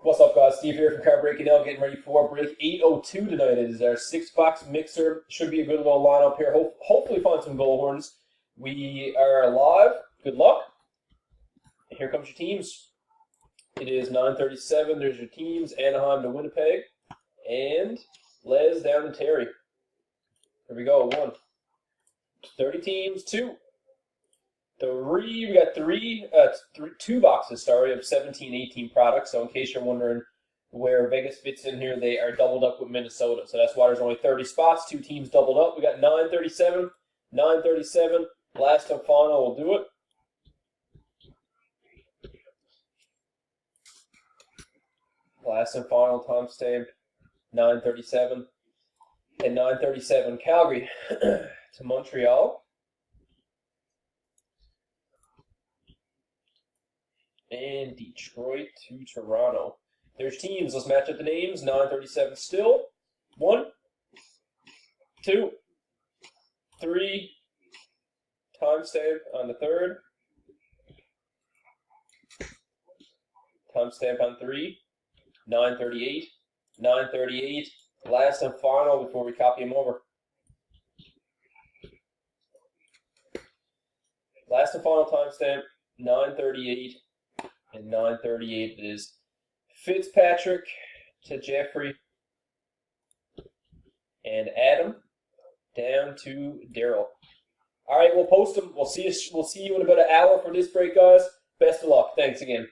What's up, guys? Steve here from Car Breaking Now, getting ready for break 802 tonight. It is our 6-box mixer. Should be a good little lineup here. Hopefully find some goal horns. We are live. Good luck. And here comes your teams. It is 9:37. There's your teams. Anaheim to Winnipeg. And Les down to Terry. Here we go. 1. 30 teams. 2. 3. We got two boxes, of 17-18 products. So in case you're wondering where Vegas fits in here, they are doubled up with Minnesota. So that's why there's only 30 spots. 2 teams doubled up. We got 9:37, 9:37. Last and final will do it. Last and final timestamp, 9:37. And 9:37, Calgary to Montreal. And Detroit to Toronto. There's teams. Let's match up the names. 9:37 still. 1, 2, 3. Timestamp on the 3rd. Timestamp on 3. 9:38. 9:38. Last and final before we copy them over. Last and final timestamp, 9:38. And 9:38 is Fitzpatrick to Jeffrey and Adam down to Daryl. All right, we'll post them. We'll see you in about an hour for this break, guys. Best of luck. Thanks again.